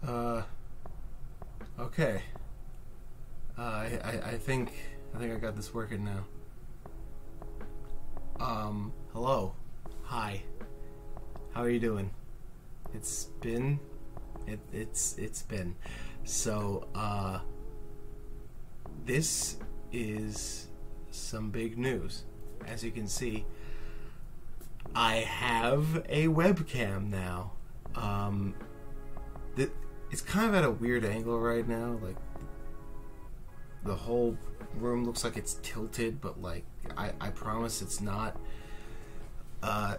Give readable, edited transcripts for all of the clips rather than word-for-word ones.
Uh, okay. I think I got this working now. Hello. Hi. How are you doing? It's been so this is some big news. As you can see, I have a webcam now. It's kind of at a weird angle right now. Like, the whole room looks like it's tilted, but like, I promise it's not. I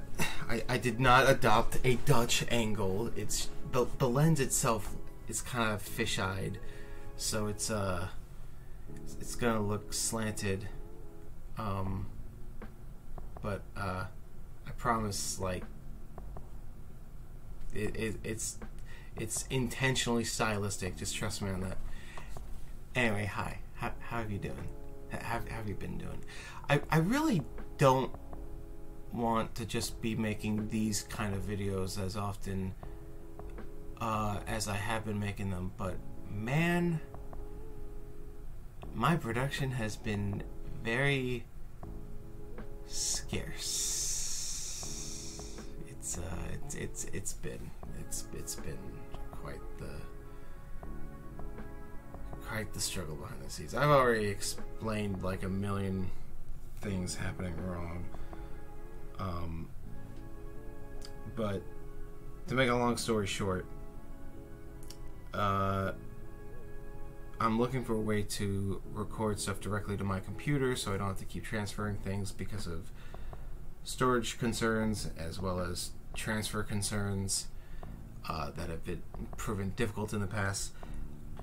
did not adopt a Dutch angle. It's the lens itself is kind of fish-eyed, so it's gonna look slanted. But I promise, like, it's intentionally stylistic. Just trust me on that. Anyway, hi. How have you doing? How have you been doing? I really don't want to just be making these kind of videos as often as I have been making them, but man, my production has been very scarce. It's been quite the struggle behind the scenes. I've already explained like a million things happening wrong. But to make a long story short, I'm looking for a way to record stuff directly to my computer so I don't have to keep transferring things because of storage concerns as well as transfer concerns that have been proven difficult in the past,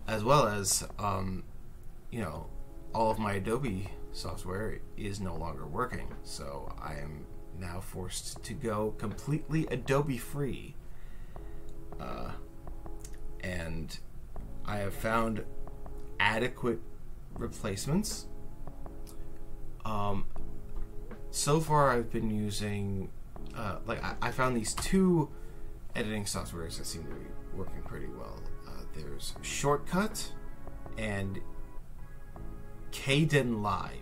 as well as all of my Adobe software is no longer working, so I am now forced to go completely Adobe free, and I have found adequate replacements. So far I've been using I found these two editing softwares that seem to be working pretty well. There's Shortcut and Kdenlive.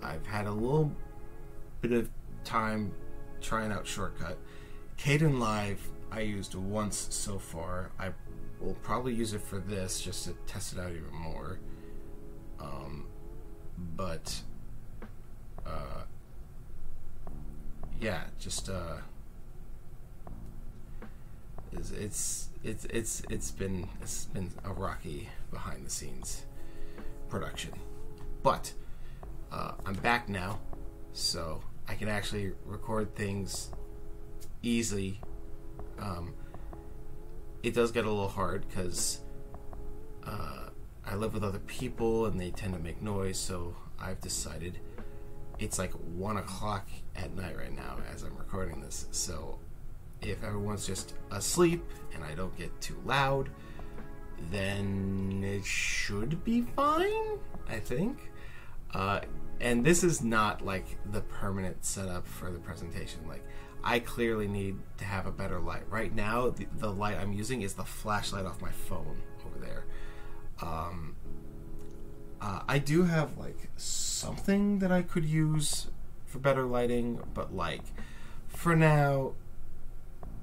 I've had a little bit of time trying out Shortcut. Kdenlive I used once so far. I will probably use it for this just to test it out even more. Yeah, just it's been a rocky behind the scenes production, but I'm back now, so I can actually record things easily. It does get a little hard because I live with other people and they tend to make noise, so I've decided it's like 1 o'clock at night right now as I'm recording this, so if everyone's just asleep and I don't get too loud, then it should be fine, I think. And this is not like the permanent setup for the presentation. Like, I clearly need to have a better light. Right now, the light I'm using is the flashlight off my phone over there. I do have like something that I could use for better lighting, but like, for now,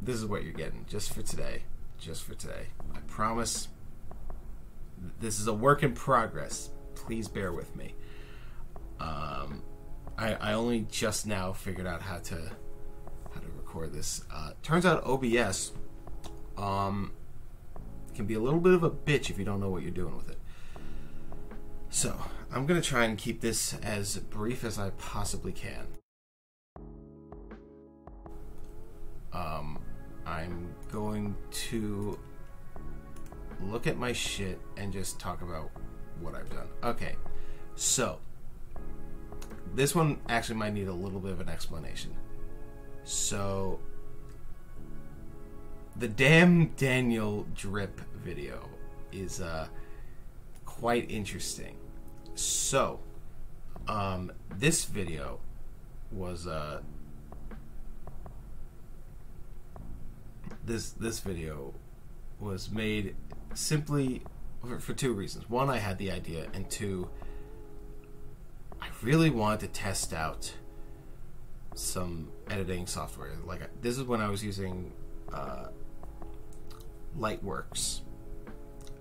this is what you're getting, just for today. Just for today. I promise this is a work in progress. Please bear with me. I only just now figured out how to record this. Turns out OBS can be a little bit of a bitch if you don't know what you're doing with it. So, I'm going to try and keep this as brief as I possibly can. I'm going to look at my shit and just talk about what I've done. Okay, so this one actually might need a little bit of an explanation. So, the damn Daniel drip video is quite interesting. So, this video was this video was made simply for two reasons. One, I had the idea, and two, I really wanted to test out some editing software. Like, this is when I was using Lightworks.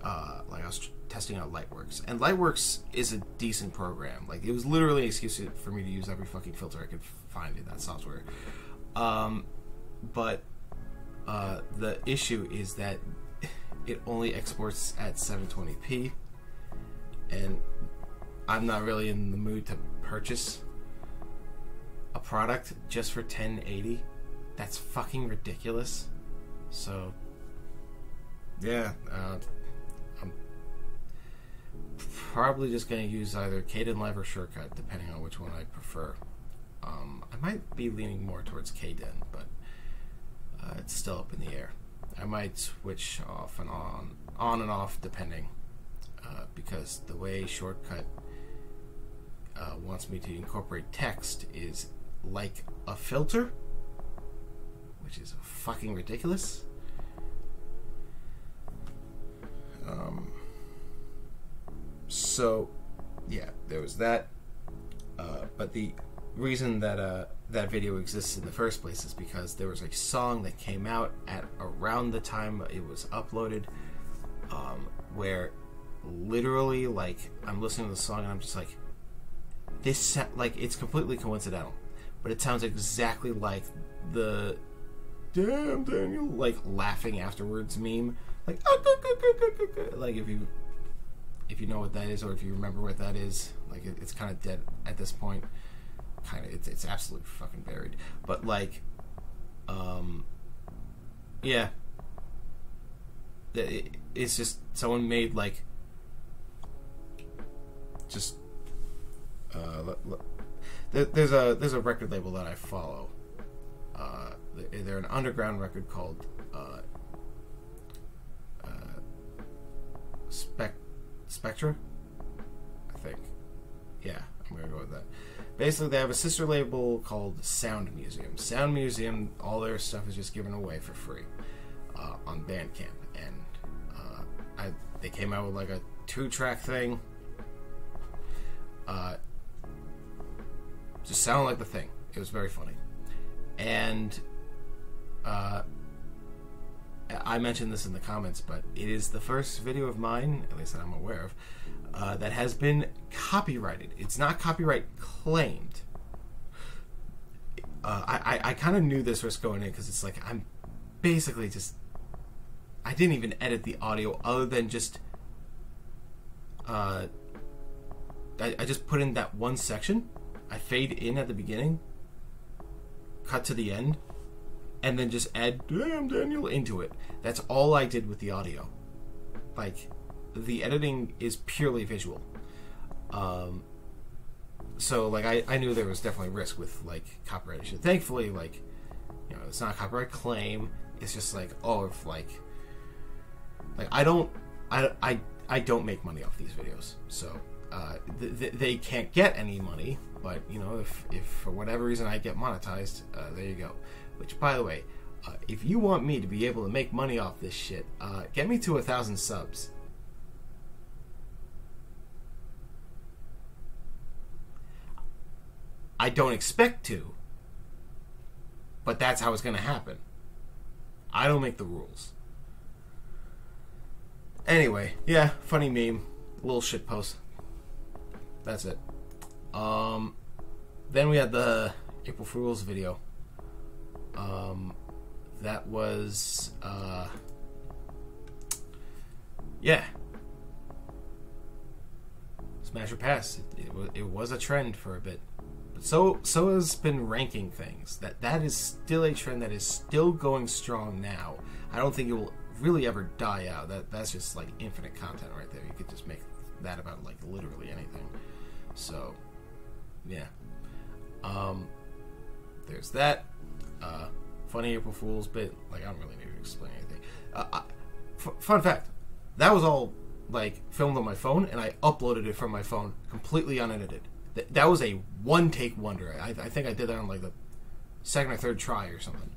Like, I was testing out Lightworks, and Lightworks is a decent program. Like, it was literally an excuse for me to use every fucking filter I could find in that software. But the issue is that it only exports at 720p, and I'm not really in the mood to purchase a product just for 1080. That's fucking ridiculous. So, yeah, I'm probably just going to use either Kdenlive or Shortcut, depending on which one I prefer. I might be leaning more towards Kden, but it's still up in the air. I might switch off and on and off, depending, because the way Shortcut wants me to incorporate text is like a filter, which is fucking ridiculous. So, yeah, there was that. But the reason that that video exists in the first place is because there was a song that came out at around the time it was uploaded, where literally, like, I'm listening to the song and I'm just like, this, like, it's completely coincidental, but it sounds exactly like the "damn Daniel," like, laughing afterwards meme, like, like, if you know what that is, or if you remember what that is, like, it's kind of dead at this point. Kind of, it's absolutely fucking buried. But, like, yeah, it's just someone made, like, just there's a record label that I follow. They're an underground record called Spectra, I think. Yeah, I'm gonna go with that. Basically, they have a sister label called Sound Museum. Sound Museum, all their stuff is just given away for free on Bandcamp, and they came out with like a 2-track thing. Just sounded like the thing. It was very funny, and I mentioned this in the comments, but it is the first video of mine, at least that I'm aware of, that has been copyrighted. It's not copyright claimed. I kind of knew this was going in, because it's like, I'm basically just, I didn't even edit the audio other than just I just put in that one section. I fade in at the beginning, cut to the end, and then just add "damn Daniel" into it. That's all I did with the audio. Like, the editing is purely visual. So, like, I knew there was definitely risk with, like, copyright issue. Thankfully, like, you know, it's not a copyright claim. It's just like, oh, if, like I don't make money off these videos, so they can't get any money. But, you know, if for whatever reason I get monetized, there you go. Which, by the way, if you want me to be able to make money off this shit, get me to 1,000 subs. I don't expect to, but that's how it's going to happen. I don't make the rules. Anyway, yeah, funny meme, little shit post. That's it. Then we had the April Fool's video. That was, yeah. Smash or pass. It was a trend for a bit. But so has been ranking things. That is still a trend that is still going strong now. I don't think it will really ever die out. That's just like infinite content right there. You could just make that about like literally anything. So, yeah. There's that. Funny April Fool's bit. Like, I don't really need to explain anything. Fun fact. That was all, like, filmed on my phone, and I uploaded it from my phone completely unedited. That was a one-take wonder. I think I did that on, like, the second or third try or something.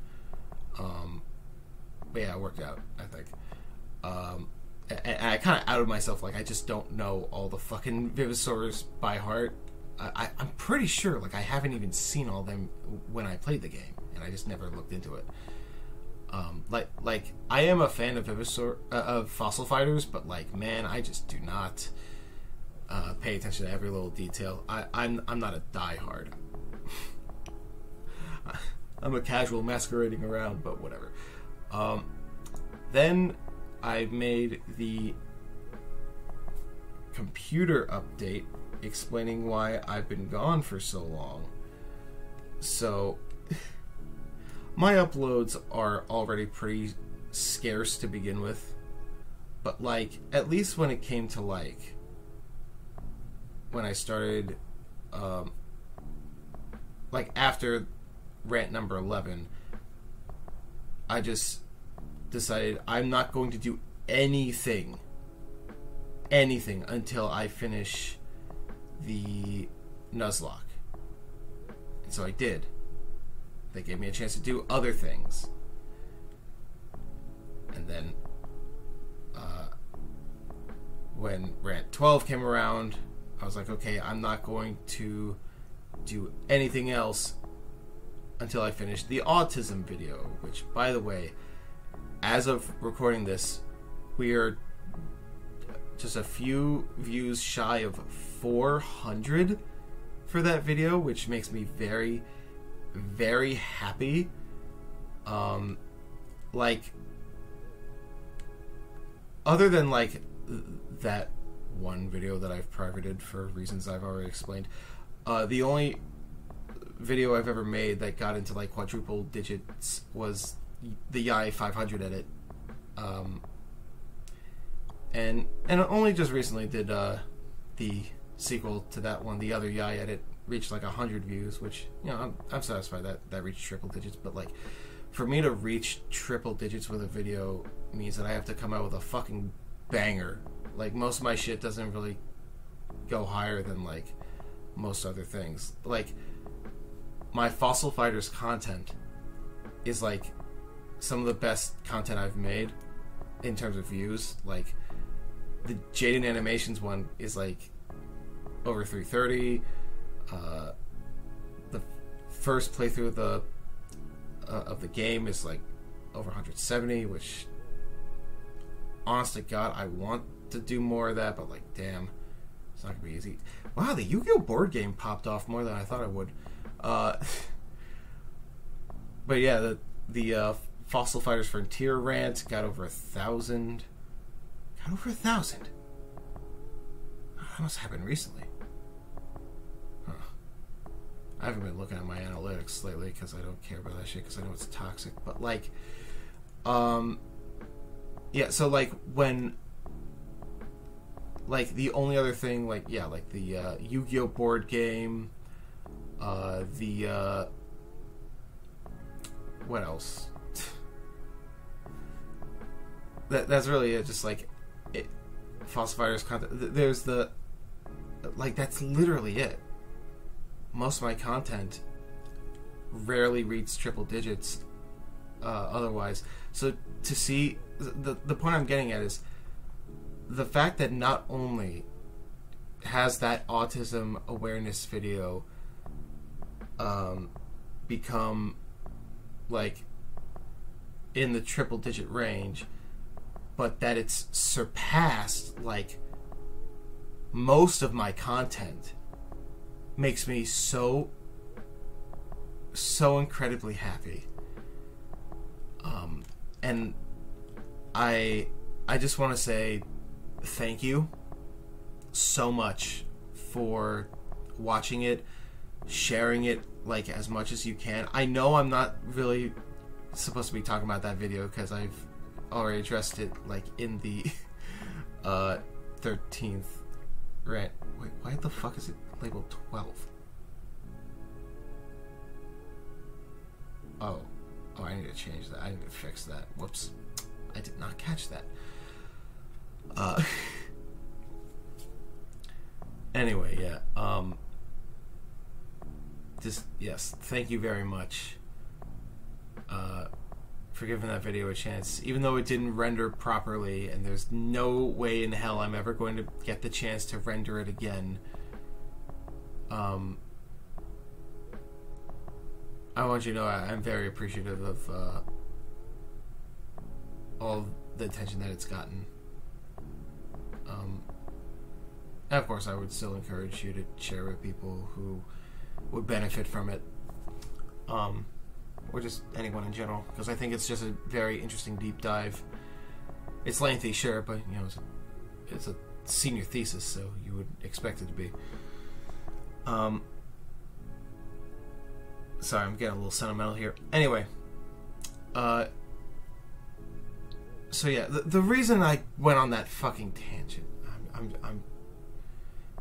But yeah, it worked out, I think. And I kind of outed myself, like I just don't know all the fucking Vivisaurs by heart. I'm pretty sure, like I haven't even seen all of them when I played the game, and I just never looked into it. Like I am a fan of Vivisaur, of Fossil Fighters, but like man, I just do not pay attention to every little detail. I'm not a diehard. I'm a casual masquerading around, but whatever. Then I made the computer update explaining why I've been gone for so long. So, my uploads are already pretty scarce to begin with. But, like, at least when it came to, like, when I started, like, after rant number 11, I just decided I'm not going to do anything until I finish the Nuzlocke. And so I did. They gave me a chance to do other things. And then when rant 12 came around, I was like, okay, I'm not going to do anything else until I finish the autism video, which, by the way, as of recording this, we are just a few views shy of 400 for that video, which makes me very, very happy. Like, other than like that one video that I've privated for reasons I've already explained, the only video I've ever made that got into like quadruple digits was the Yai 500 edit, and only just recently did the sequel to that one, the other Yai edit, reach like 100 views, which, you know, I'm satisfied that reached triple digits. But like, for me to reach triple digits with a video means that I have to come out with a fucking banger. Like, most of my shit doesn't really go higher than like most other things. Like, my Fossil Fighters content is like some of the best content I've made in terms of views. Like, the Jaden Animations one is like over 330. The first playthrough of the game is like over 170, which, honest to God, I want to do more of that, but like, damn, it's not gonna be easy. Wow, the Yu-Gi-Oh! Board game popped off more than I thought it would. But yeah, the Fossil Fighters Frontier rant got over 1,000. Got over 1,000. That must have happened recently. Huh. I haven't been looking at my analytics lately because I don't care about that shit because I know it's toxic. But like, yeah. So like, when, like, the only other thing, like, yeah, like the Yu-Gi-Oh! Board game, what else? That's really it. Just like it, Fossil Fighters content. There's the, like, that's literally it. Most of my content rarely reads triple digits otherwise. So to see, the point I'm getting at is the fact that not only has that autism awareness video become like in the triple digit range, but that it's surpassed like most of my content, makes me so incredibly happy. And I just want to say thank you so much for watching it, sharing it like as much as you can. I know I'm not really supposed to be talking about that video because I've already addressed it like in the 13th rant. Wait, why the fuck is it labeled 12? Oh, I need to change that. I need to fix that. Whoops, I did not catch that. Anyway, yeah. Just, yes, thank you very much for giving that video a chance, even though it didn't render properly, and there's no way in hell I'm ever going to get the chance to render it again. I want you to know I'm very appreciative of all the attention that it's gotten. And of course, I would still encourage you to share with people who would benefit from it, or just anyone in general, because I think it's just a very interesting deep dive. It's lengthy, sure, but you know, it's a senior thesis, so you would expect it to be. Sorry, I'm getting a little sentimental here. Anyway, so yeah, the reason I went on that fucking tangent,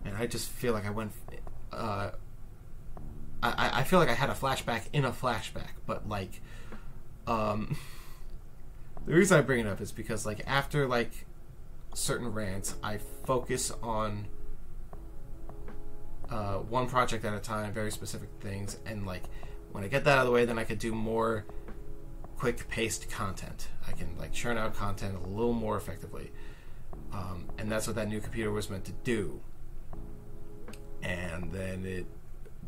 and I just feel like I went, I feel like I had a flashback in a flashback, but like, the reason I bring it up is because like after like certain rants, I focus on one project at a time, very specific things, and like when I get that out of the way, then I could do more quick-paced content. I can like churn out content a little more effectively, and that's what that new computer was meant to do. And then it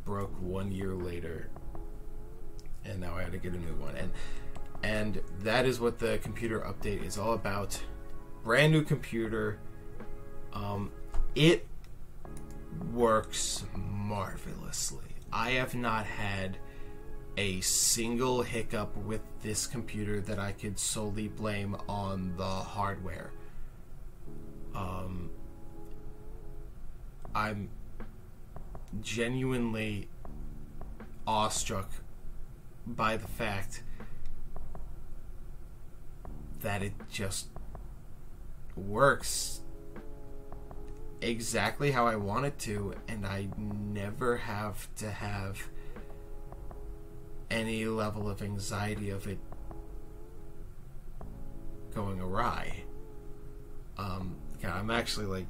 broke 1 year later, and now I had to get a new one. And that is what the computer update is all about. Brand new computer. It works marvelously. I have not had a single hiccup with this computer that I could solely blame on the hardware. I'm genuinely awestruck by the fact that it just works exactly how I want it to, and I never have to have any level of anxiety of it going awry. I'm actually like,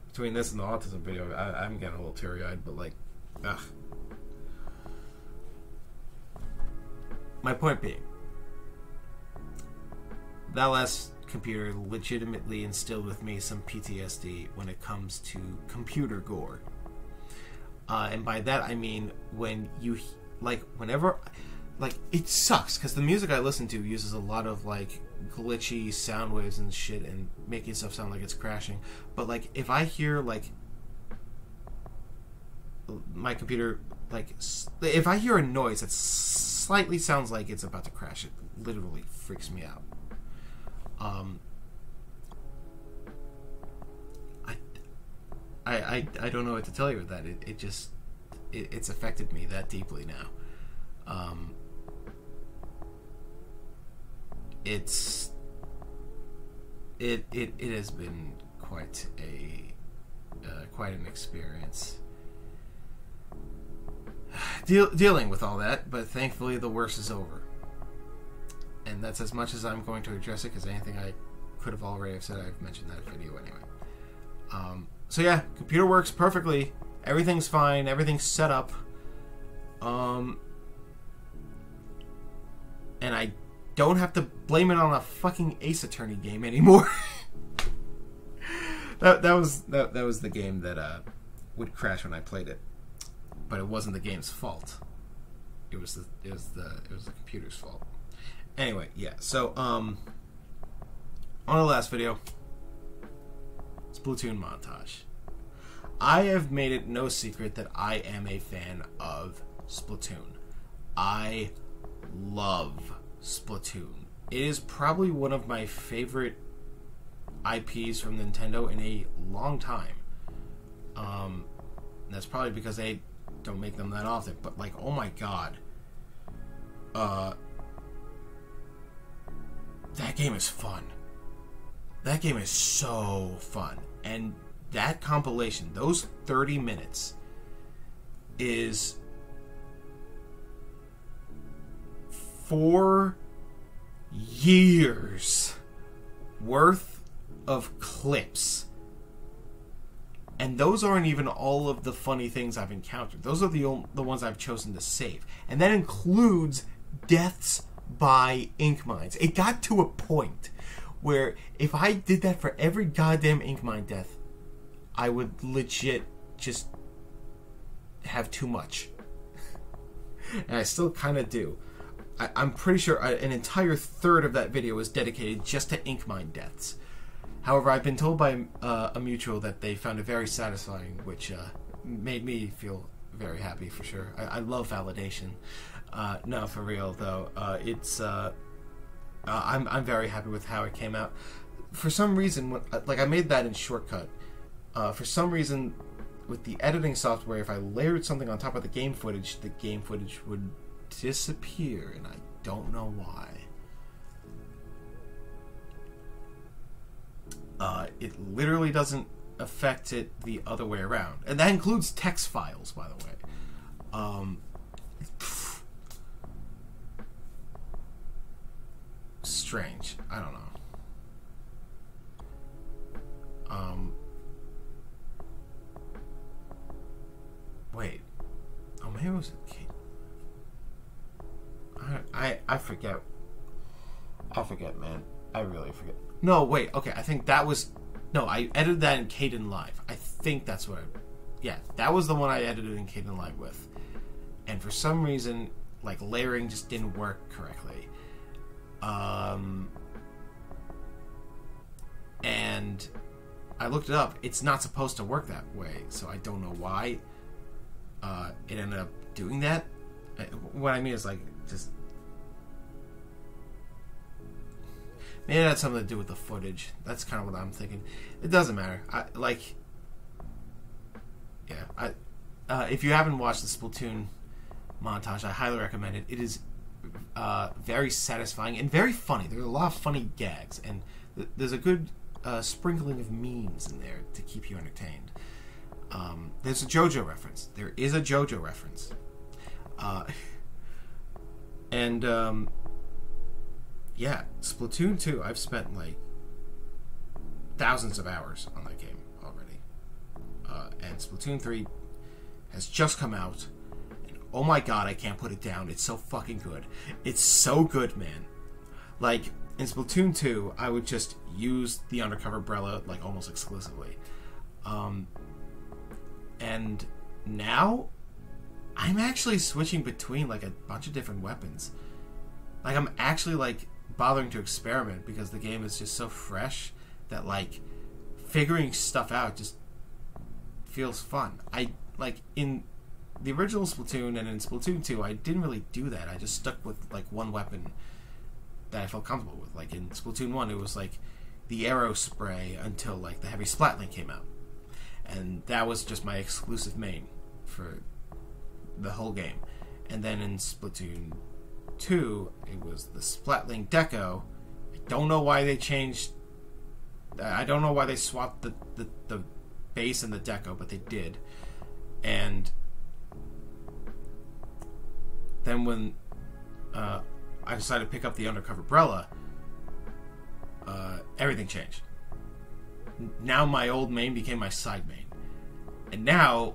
between this and the autism video, I'm getting a little teary-eyed, but like, ugh. My point being, that last computer legitimately instilled with me some PTSD when it comes to computer gore. And by that I mean when you, like, whenever, like, it sucks because the music I listen to uses a lot of like glitchy sound waves and shit and making stuff sound like it's crashing. But like, if I hear like my computer, like, if I hear a noise that slightly sounds like it's about to crash, it literally freaks me out. I don't know what to tell you with that. It's affected me that deeply now. It has been quite an experience dealing with all that, but thankfully the worst is over. And that's as much as I'm going to address it, because anything I could have already have said, I've mentioned that video anyway. So yeah, computer works perfectly. Everything's fine. Everything's set up. And I don't have to blame it on a fucking Ace Attorney game anymore. that was the game that would crash when I played it, but it wasn't the game's fault. It was the computer's fault. Anyway, yeah. So on the last video, Splatoon montage. I have made it no secret that I am a fan of Splatoon. I love Splatoon. It is probably one of my favorite IPs from Nintendo in a long time. That's probably because they don't make them that often. But like, oh my god, that game is fun. That game is so fun. And that compilation, those 30 minutes, is 4 years worth of clips. And those aren't even all of the funny things I've encountered. Those are the ones I've chosen to save. And that includes deaths by ink mines. It got to a point where if I did that for every goddamn ink mine death, I would legit just have too much. And I still kind of do. I'm pretty sure an entire third of that video was dedicated just to ink mine deaths. However, I've been told by a mutual that they found it very satisfying, which made me feel very happy for sure. I love validation. No, for real though, I'm very happy with how it came out. For some reason, I made that in Shortcut. For some reason, with the editing software, if I layered something on top of the game footage would disappear, and I don't know why. It literally doesn't affect it the other way around, and that includes text files, by the way. Strange. I don't know. Wait. Oh, maybe it was a kid. I forget. I forget, man. I really forget. No, wait. Okay, I think that was... No, I edited that in Kdenlive. I think that's what Yeah, that was the one I edited in Kdenlive with. And for some reason, layering just didn't work correctly. And I looked it up. It's not supposed to work that way, so I don't know why it ended up doing that. What I mean is, just... Maybe it had something to do with the footage. That's kind of what I'm thinking. It doesn't matter. If you haven't watched the Splatoon montage, I highly recommend it. It is very satisfying and very funny. There's a lot of funny gags, and there's a good sprinkling of memes in there to keep you entertained. There's a JoJo reference. There is a JoJo reference. Yeah, Splatoon 2, I've spent thousands of hours on that game already. And Splatoon 3 has just come out. And oh my god, I can't put it down. It's so fucking good. It's so good, man. In Splatoon 2, I would just use the undercover umbrella almost exclusively. And now I'm actually switching between a bunch of different weapons. I'm actually bothering to experiment because the game is just so fresh that figuring stuff out just feels fun. In the original Splatoon and in Splatoon 2, I didn't really do that. I just stuck with one weapon that I felt comfortable with. In Splatoon 1, it was the arrow spray until the heavy splatling came out, and that was just my exclusive main for the whole game. And then in Splatoon 2, it was the Splatling Deco. I don't know why they changed. I don't know why they swapped the base and the deco, but they did. And then when I decided to pick up the undercover umbrella, everything changed. Now my old main became my side main. And now,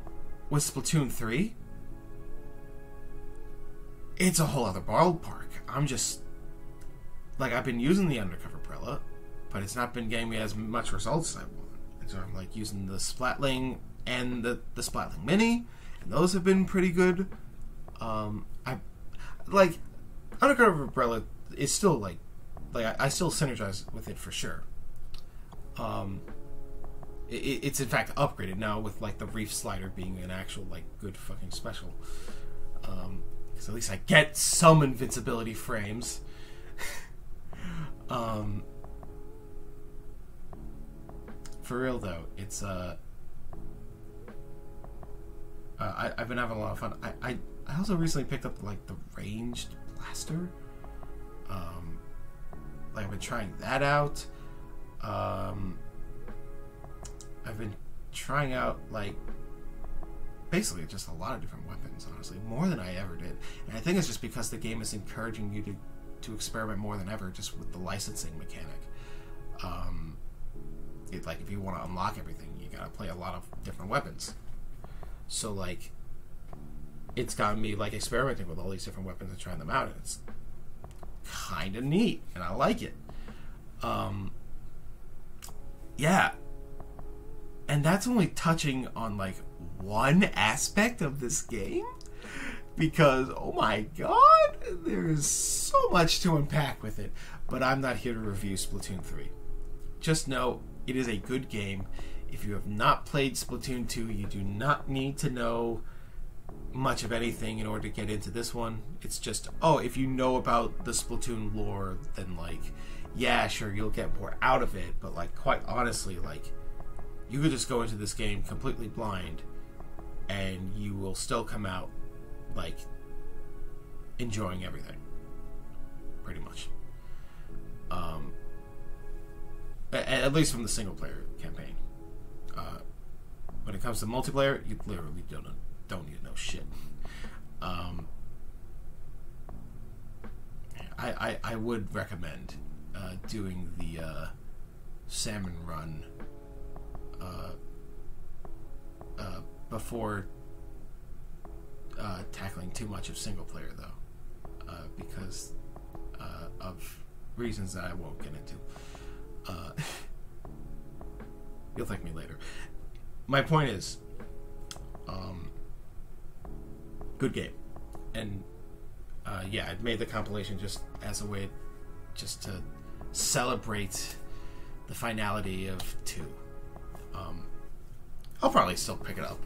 with Splatoon 3, it's a whole other ballpark. I'm just... I've been using the undercover umbrella, but it's not been getting me as much results as I want. And so I'm using the Splatling and the Splatling Mini, and those have been pretty good. Undercover umbrella is still I still synergize with it for sure. It's in fact upgraded now with the Reef Slider being an actual good fucking special. So at least I get some invincibility frames. For real though, it's I've been having a lot of fun. I also recently picked up the ranged blaster. I've been trying that out. I've been trying out basically just a lot of different weapons, honestly, more than I ever did. And I think it's just because the game is encouraging you to experiment more than ever, just with the licensing mechanic. If you want to unlock everything, you gotta play a lot of different weapons. So it's gotten me experimenting with all these different weapons and trying them out, and it's kind of neat, and I like it. Yeah. And that's only touching on, like, one aspect of this game. Because, oh my god, there's so much to unpack with it. But I'm not here to review Splatoon 3. Just know, it is a good game. If you have not played Splatoon 2, you do not need to know much of anything in order to get into this one. It's just, oh, if you know about the Splatoon lore, then, like, yeah, sure, you'll get more out of it. But, like, quite honestly, like, you could just go into this game completely blind, and you will still come out, like, enjoying everything. Pretty much. At least from the single-player campaign. When it comes to multiplayer, you literally don't need to know shit. I would recommend doing the salmon run before tackling too much of single player, though, because of reasons that I won't get into. You'll thank me later. My point is, good game, and yeah, I made the compilation just as a way, just to celebrate the finality of 2. I'll probably still pick it up,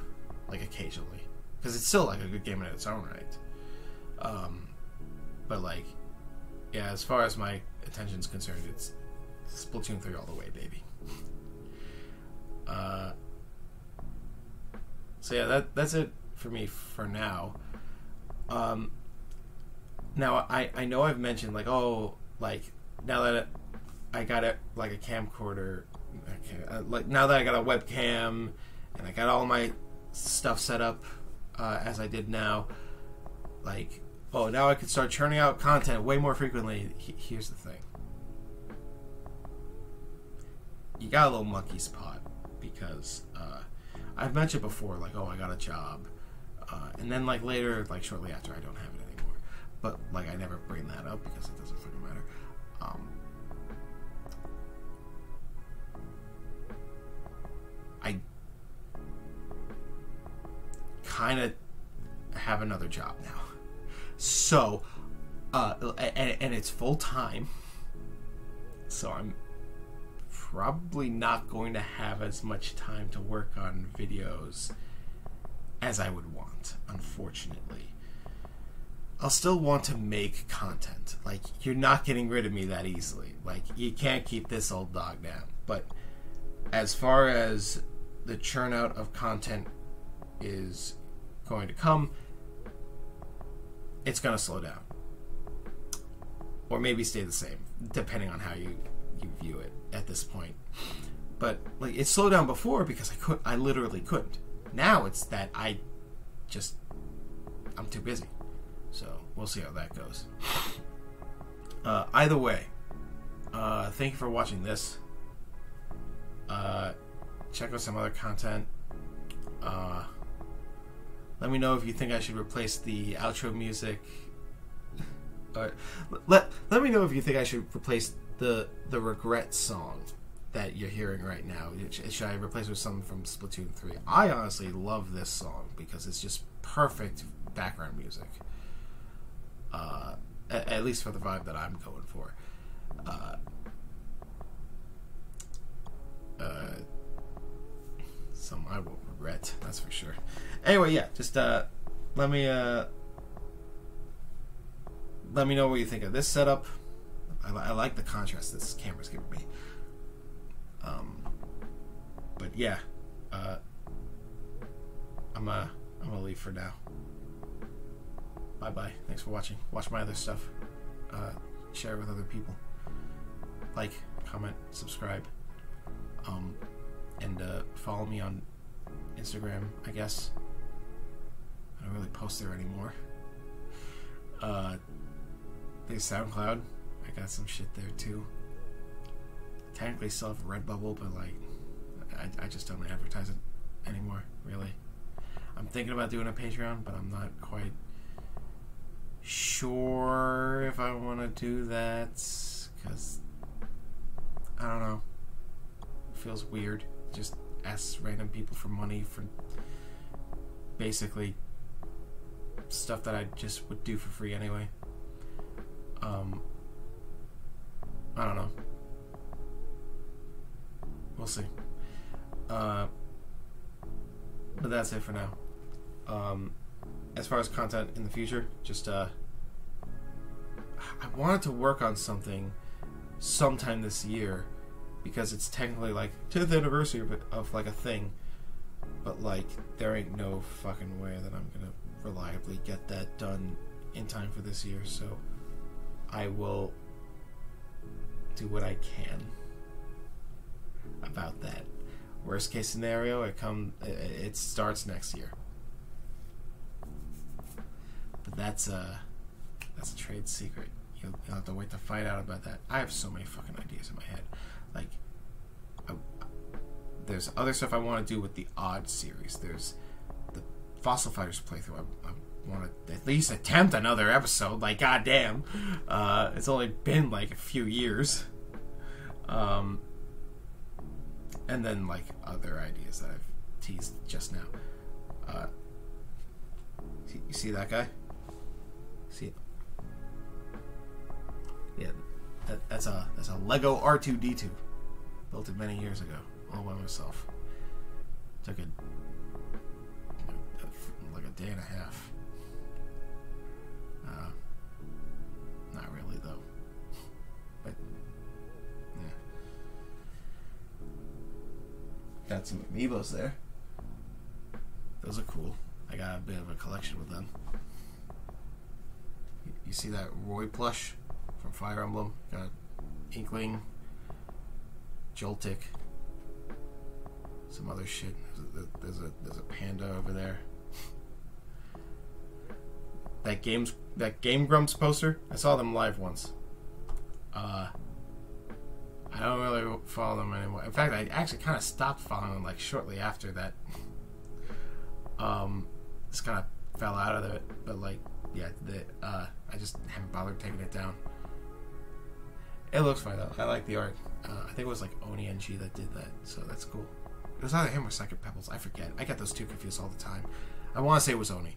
like, occasionally, because it's still, like, a good game in its own right. But, like, yeah, as far as my attention's concerned, it's Splatoon 3 all the way, baby. So yeah, that's it for me for now. Now I know I've mentioned, like, oh, like, now that I got it, like, a camcorder, like, now that I got a webcam and I got all my stuff set up as I did now, like, oh, now I can start churning out content way more frequently. Here's the thing. You got a little monkey spot, because I've mentioned before, like, oh, I got a job, and then, like, later, like, shortly after, I don't have it anymore. But, like, I never bring that up because it doesn't fucking matter. I kind of have another job now, so and it's full time, so I'm probably not going to have as much time to work on videos as I would want, unfortunately. I'll still want to make content. Like, you're not getting rid of me that easily. Like, you can't keep this old dog down. But as far as the churn out of content is going to come, it's going to slow down. Or maybe stay the same, depending on how you view it at this point. But, like, it slowed down before because I literally couldn't. Now it's that I'm too busy. So we'll see how that goes. Either way, thank you for watching this. Check out some other content. Let me know if you think I should replace the outro music. Let me know if you think I should replace the regret song that you're hearing right now. Should I replace it with something from Splatoon 3? I honestly love this song because it's just perfect background music. At least for the vibe that I'm going for. Some I won't regret, that's for sure. Anyway, yeah, just let me know what you think of this setup. I like the contrast this camera's giving me. But yeah, I'm gonna leave for now. Bye bye. Thanks for watching. Watch my other stuff. Share it with other people. Like, comment, subscribe. And follow me on Instagram, I guess. I don't really post there anymore. There's SoundCloud. I got some shit there too. Technically still have Redbubble, but like I just don't advertise it anymore, really. I'm thinking about doing a Patreon, but I'm not quite sure if I want to do that, because I don't know. It feels weird. Just ask random people for money for basically stuff that I just would do for free anyway. I don't know. We'll see. But that's it for now. As far as content in the future, just I wanted to work on something sometime this year, because it's technically like 10th anniversary of like a thing, but like there ain't no fucking way that I'm gonna reliably get that done in time for this year, so I will do what I can about that. Worst case scenario, it starts next year. But that's a trade secret. You'll have to wait to find out about that. I have so many fucking ideas in my head. Like, there's other stuff I want to do with the Odd series. There's the Fossil Fighters playthrough. I want to at least attempt another episode. Like, goddamn, it's only been like a few years. And then like other ideas that I've teased just now. You see that guy? See it? Yeah, that's a Lego R2-D2, built it many years ago, all by myself. Took like a day and a half. Not really though, but yeah. Got some amiibos there. Those are cool. I got a bit of a collection with them. You see that Roy plush from Fire Emblem? Got Inkling, Joltik, some other shit. There's a panda over there. That Game Grumps poster, I saw them live once. I don't really follow them anymore. In fact, I actually kind of stopped following them like shortly after that. Just kind of fell out of it, but like, yeah, I just haven't bothered taking it down. It looks fine though. I like the art. I think it was like Oni NG that did that, so that's cool. It was either him or Second Pebbles. I forget. I get those two confused all the time. I want to say it was Oni.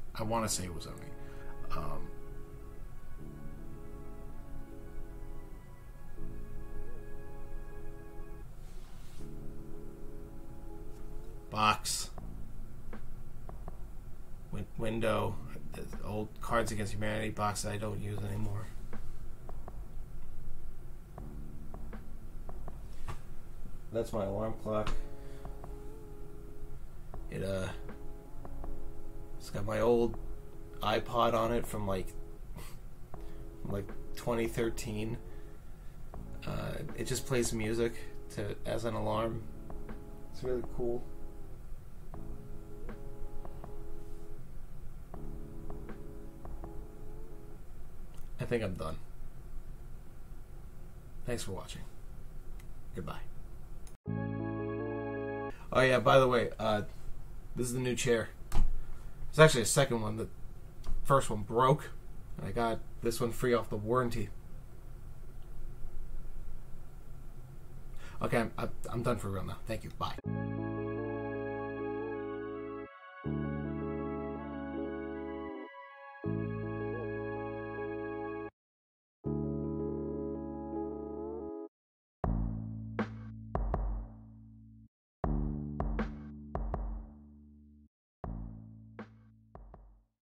Box. Window. Old Cards Against Humanity box that I don't use anymore. That's my alarm clock. It's got my old iPod on it from like 2013. It just plays music as an alarm. It's really cool. I think I'm done. Thanks for watching. Goodbye. Oh yeah, by the way, this is the new chair. It's actually a second one. The first one broke, and I got this one free off the warranty. Okay, I'm done for real now. Thank you. Bye.